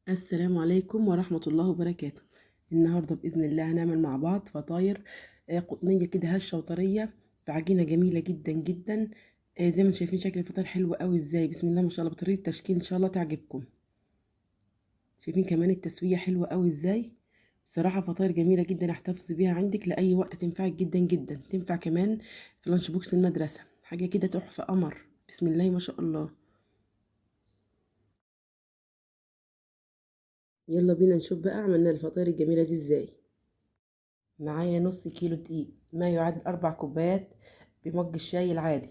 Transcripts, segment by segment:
السلام عليكم ورحمة الله وبركاته. النهاردة بإذن الله هنعمل مع بعض فطاير قطنية كده هشة وطرية بعجينة جميلة جدا جدا. زي ما انتم شايفين شكل الفطار حلو قوي ازاي، بسم الله ما شاء الله، بطريقة تشكيل ان شاء الله تعجبكم. شايفين كمان التسوية حلوة قوي ازاي. بصراحة فطاير جميلة جدا، احتفظ بيها عندك لأي وقت، تنفعك جدا جدا، تنفع كمان في لانش بوكس المدرسة، حاجة كده تحفة قمر، بسم الله ما شاء الله. يلا بينا نشوف بقى عملنا الفطاير الجميلة دي ازاي. معايا نص كيلو دقيق، ما يعادل 4 كوبايات بمج الشاي العادي.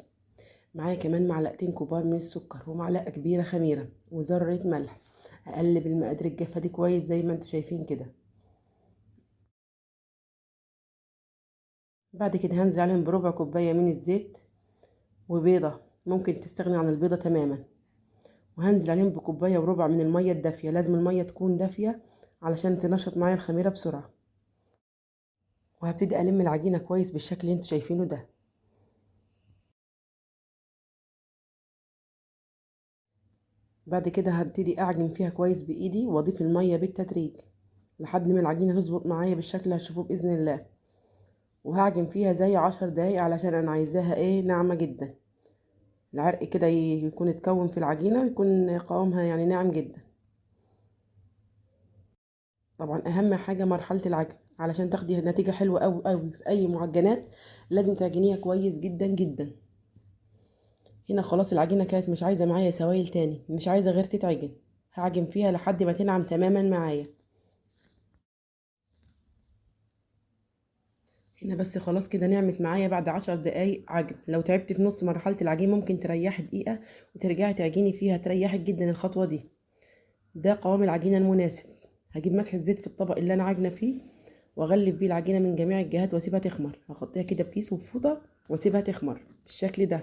معايا كمان معلقتين كبار من السكر ومعلقة كبيرة خميرة وذرة ملح. هقلب المقادير الجافة دي كويس زي ما انتوا شايفين كده. بعد كده هنزل عليهم بربع كوباية من الزيت وبيضة، ممكن تستغني عن البيضة تماما. وهنزل عليهم بكوباية وربع من المية الدافية، لازم المية تكون دافية علشان تنشط معايا الخميرة بسرعة. وهبتدي ألم العجينة كويس بالشكل اللي انتوا شايفينه ده. بعد كده هبتدي اعجن فيها كويس بايدي واضيف الميه بالتدريج لحد ما العجينه تظبط معايا بالشكل اللي هتشوفوه باذن الله. وهعجن فيها زي 10 دقايق علشان انا عايزاها ناعمه جدا. العرق كده يكون اتكون في العجينه ويكون قوامها ناعم جدا. طبعا اهم حاجه مرحله العجن علشان تاخدي نتيجه حلوه قوي قوي في اي معجنات، لازم تعجنيها كويس جدا جدا. هنا خلاص العجينه كانت مش عايزه معايا سوائل تاني، مش عايزه غير تتعجن. هعجن فيها لحد ما تنعم تماما معايا. هنا بس خلاص كده نعمت معايا بعد 10 دقايق عجن. لو تعبت في نص مرحلة العجين ممكن تريحي دقيقة وترجعي تعجني فيها، تريحك جدا الخطوة دي. ده قوام العجينة المناسب. هجيب مسحة زيت في الطبق اللي انا عاجنة فيه واغلف بيه العجينة من جميع الجهات واسيبها تخمر. هغطيها كده بكيس وبفوطة واسيبها تخمر بالشكل ده.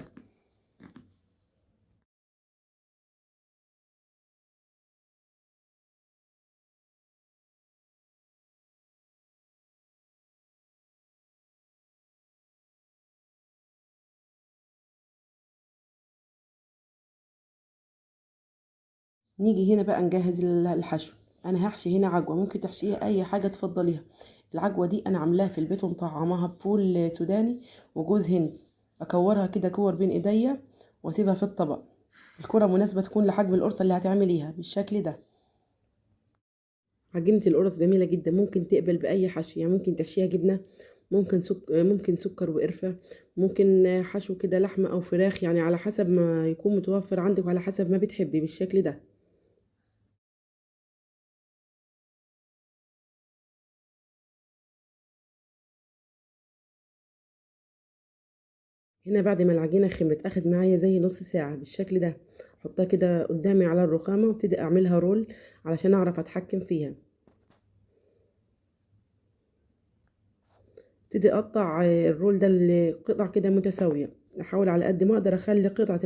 نيجي هنا بقى نجهز الحشو. انا هحشي هنا عجوة، ممكن تحشيها اي حاجة تفضليها. العجوة دي انا عاملاها في البيت ومطعماها بفول سوداني وجوز هند. اكورها كده كور بين ايديا واسيبها في الطبق. الكرة مناسبة تكون لحجم القرصة اللي هتعمليها بالشكل ده. عجينة القرص جميلة جدا، ممكن تقبل بأي حشو، ممكن تحشيها جبنة، ممكن سكر وقرفة، ممكن حشو كده لحمة أو فراخ، على حسب ما يكون متوفر عندك وعلى حسب ما بتحبي بالشكل ده. هنا بعد ما العجينة خمرت أخد معايا زي نص ساعة بالشكل ده. احطها كده قدامي على الرخامة وابتدي اعملها رول علشان اعرف اتحكم فيها. ابتدي اقطع الرول ده لقطع كده متساوية. احاول على قد ما اقدر اخلي قطع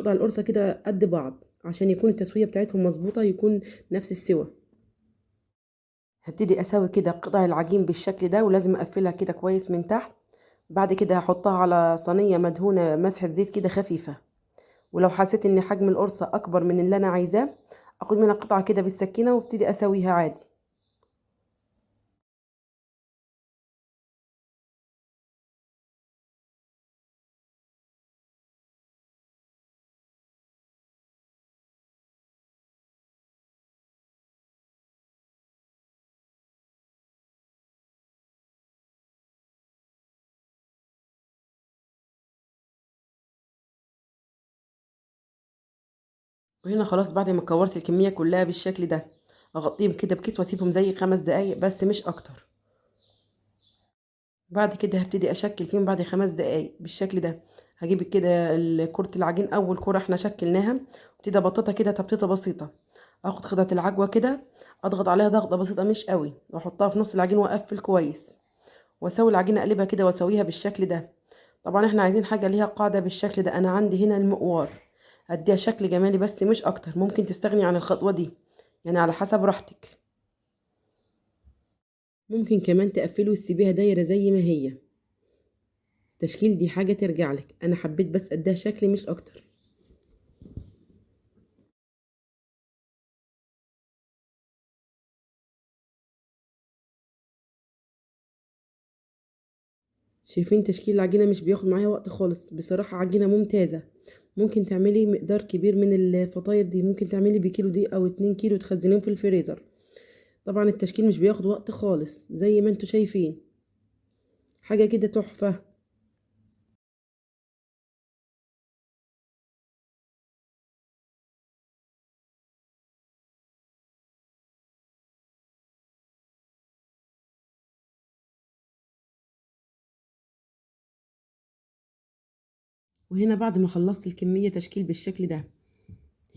القرصة كده قد بعض عشان يكون التسوية بتاعتهم مظبوطة، يكون نفس السوى. هبتدي اسوي كده قطع العجين بالشكل ده ولازم اقفلها كده كويس من تحت. بعد كده هحطها على صينية مدهونة مسحة زيت كده خفيفة. ولو حسيت ان حجم القرصة اكبر من اللي انا عايزاه اخد منها قطعة كده بالسكينة وابتدي اسويها عادي. وهنا خلاص بعد ما كورت الكمية كلها بالشكل ده اغطيهم كده بكيس واسيبهم زي 5 دقايق بس مش اكتر. بعد كده هبتدي اشكل فيهم بعد 5 دقايق بالشكل ده. هجيب كده كرة العجين، اول كرة احنا شكلناها وابتدي ابططها كده تبطيطة بسيطة. اخد خدة العجوة كده اضغط عليها ضغطة بسيطة مش قوي واحطها في نص العجين واقفل كويس. واسوي العجينة اقلبها كده واسويها بالشكل ده. طبعا احنا عايزين حاجة ليها قاعدة بالشكل ده. انا عندي هنا المقوار، هديها شكل جمالي بس مش اكتر، ممكن تستغني عن الخطوة دي، على حسب راحتك. ممكن كمان تقفلي وتسيبيها دايرة زي ما هي. تشكيل دي حاجة ترجع لك، انا حبيت بس اديها شكل مش اكتر. شايفين تشكيل العجينة مش بياخد معايا وقت خالص، بصراحة عجينة ممتازة. ممكن تعملي مقدار كبير من الفطاير دي، ممكن تعملي بكيلو دي او 2 كيلو تخزنيهم في الفريزر. طبعا التشكيل مش بياخد وقت خالص زي ما انتوا شايفين، حاجة كده تحفة. وهنا بعد ما خلصت الكمية تشكيل بالشكل ده،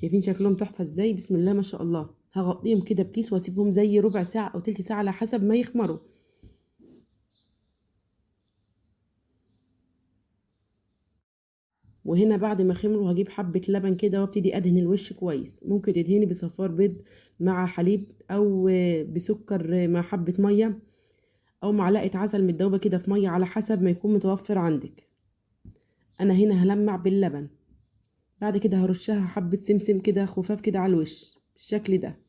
شايفين شكلهم تحفة ازاي؟ بسم الله ما شاء الله. هغطيهم كده بكيس واسيبهم زي ربع ساعة او تلت ساعة على حسب ما يخمروا. وهنا بعد ما خمروا هجيب حبة لبن كده وابتدي ادهن الوش كويس. ممكن تدهني بصفار بيض مع حليب، او بسكر مع حبة مية، او معلقة عسل متدوبة كده في مية على حسب ما يكون متوفر عندك. انا هنا هلمع باللبن. بعد كده هرشها حبة سمسم كده خفاف كده على الوش بالشكل ده.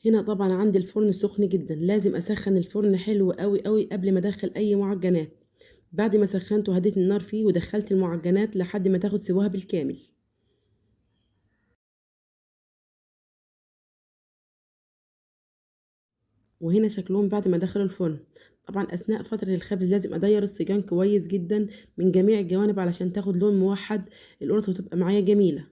هنا طبعا عندي الفرن سخن جدا، لازم اسخن الفرن حلو قوي قوي قبل ما ادخل اي معجنات. بعد ما سخنته هديت النار فيه ودخلت المعجنات لحد ما تاخد سواها بالكامل. وهنا شكلهم بعد ما دخلوا الفرن. طبعا اثناء فترة الخبز لازم ادير السيجان كويس جدا من جميع الجوانب علشان تاخد لون موحد القرص وتبقى معايا جميلة.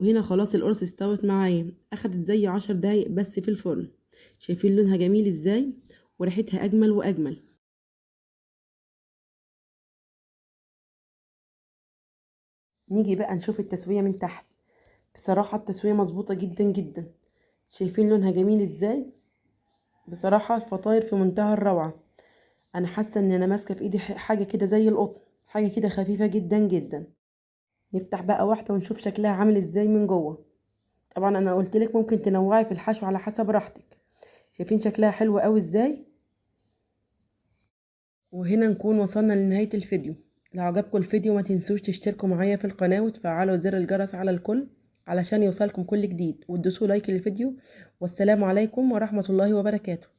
وهنا خلاص القرص استوت معايا، اخدت زي 10 دقايق بس في الفرن. شايفين لونها جميل ازاي؟ وريحتها اجمل واجمل. نيجي بقى نشوف التسوية من تحت. بصراحة التسوية مظبوطة جدا جدا. شايفين لونها جميل ازاي؟ بصراحة الفطاير في منتهى الروعة. انا حاسة ان انا ماسكة في ايدي حاجة كده زي القطن، حاجة كده خفيفة جدا جدا. نفتح بقى واحدة ونشوف شكلها عامل ازاي من جوه. طبعا انا قلتلك ممكن تنوعي في الحشو على حسب راحتك. شايفين شكلها حلو قوي ازاي؟ وهنا نكون وصلنا لنهاية الفيديو. لو عجبكم الفيديو ما تنسوش تشتركوا معايا في القناة وتفعلوا زر الجرس على الكل علشان يوصلكم كل جديد، وتدوسوا لايك للفيديو. والسلام عليكم ورحمة الله وبركاته.